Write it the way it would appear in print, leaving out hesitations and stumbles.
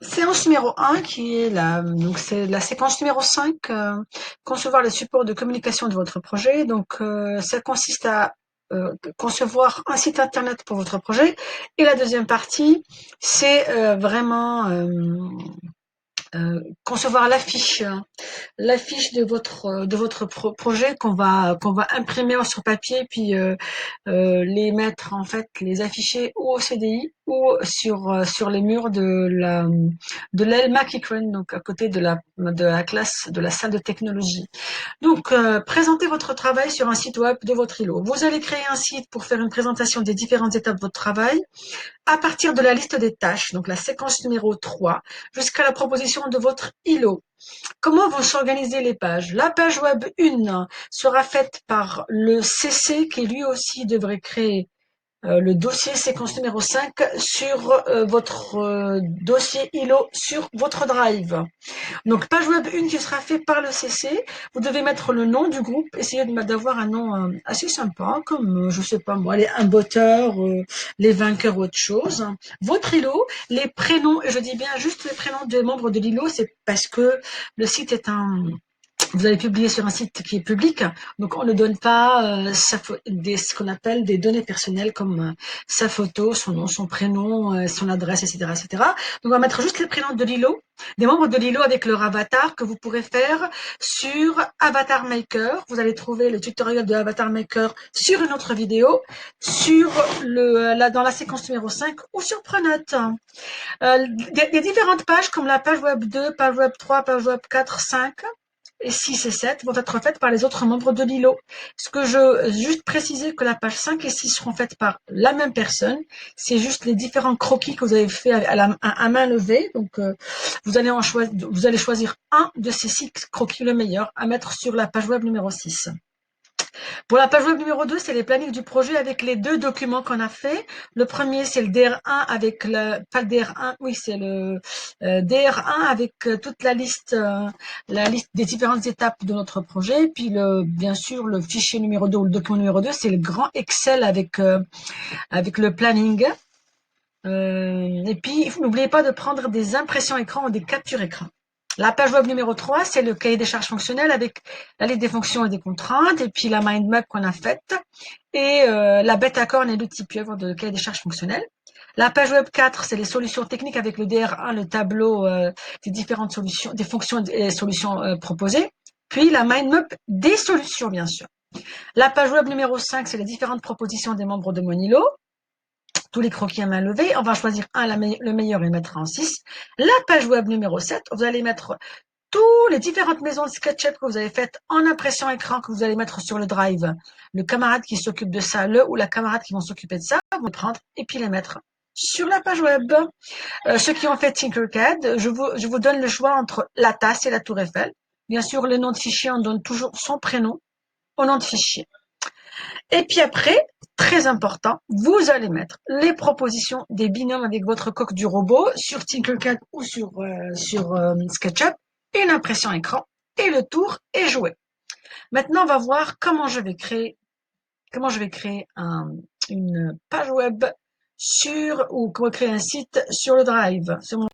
Séance numéro 1 qui est c'est la séquence numéro 5, concevoir les supports de communication de votre projet. Donc, ça consiste à concevoir un site internet pour votre projet. Et la deuxième partie, c'est vraiment concevoir l'affiche de votre projet qu'on va imprimer sur papier puis les mettre en fait les afficher ou au CDI ou sur les murs de l'aile McEachran, donc à côté de la classe de la salle de technologie. Donc, présentez votre travail sur un site web de votre îlot. Vous allez créer un site pour faire une présentation des différentes étapes de votre travail à partir de la liste des tâches, donc la séquence numéro 3, jusqu'à la proposition de votre îlot. Comment vont s'organiser les pages? La page web 1 sera faite par le CC qui lui aussi devrait créer le dossier séquence numéro 5 sur votre dossier ILO sur votre drive. Donc, page web 1 qui sera faite par le CC. Vous devez mettre le nom du groupe. Essayez d'avoir un nom assez sympa, comme, je sais pas moi, les imboteurs, les vainqueurs, autre chose. Votre îlot, les prénoms, et je dis bien juste les prénoms des membres de l'îlot, c'est parce que le site est vous allez publier sur un site qui est public, donc on ne donne pas ce qu'on appelle des données personnelles comme sa photo, son nom, son prénom, son adresse, etc., etc. Donc on va mettre juste les prénoms de l'îlot, des membres de l'îlot avec leur avatar que vous pourrez faire sur Avatar Maker. Vous allez trouver le tutoriel de Avatar Maker sur une autre vidéo, dans la séquence numéro 5 ou sur Pronote. Des différentes pages comme la page web 2, page web 3, page web 4, 5 et 6 et 7 vont être faites par les autres membres de l'îlot. Juste préciser que la page 5 et 6 seront faites par la même personne. C'est juste les différents croquis que vous avez fait à main levée. Donc, vous allez choisir un de ces 6 croquis, le meilleur, à mettre sur la page web numéro 6. Pour la page web numéro 2, c'est les plannings du projet avec les deux documents qu'on a fait. Le premier, c'est le DR1 avec pas le DR1, oui, c'est le DR1 avec toute la liste des différentes étapes de notre projet. Puis bien sûr, le fichier numéro 2 ou le document numéro 2, c'est le grand Excel avec le planning. Et puis, n'oubliez pas de prendre des impressions écran ou des captures écran. La page web numéro 3, c'est le cahier des charges fonctionnelles avec la liste des fonctions et des contraintes, et puis la mind map qu'on a faite, et la bêta corn et l'outil pieuvre de cahier des charges fonctionnelles. La page web 4, c'est les solutions techniques avec le DR1, le tableau des différentes solutions, des fonctions et solutions proposées. Puis la mind map des solutions, bien sûr. La page web numéro 5, c'est les différentes propositions des membres de Monilo. Tous les croquis à main levée. On va choisir le meilleur et le mettre en 6. La page web numéro 7, vous allez mettre toutes les différentes maisons de SketchUp que vous avez faites en impression écran que vous allez mettre sur le drive. Le camarade qui s'occupe de ça, ou la camarade qui vont s'occuper de ça, vont les prendre et puis les mettre sur la page web. Ceux qui ont fait Tinkercad, je vous donne le choix entre la tasse et la tour Eiffel. Bien sûr, le nom de fichier, on donne toujours son prénom au nom de fichier. Et puis après, très important, vous allez mettre les propositions des binômes avec votre coque du robot sur Tinkercad ou sur SketchUp, une impression écran, et le tour est joué. Maintenant, on va voir comment je vais créer une page web ou comment créer un site sur le Drive, sur mon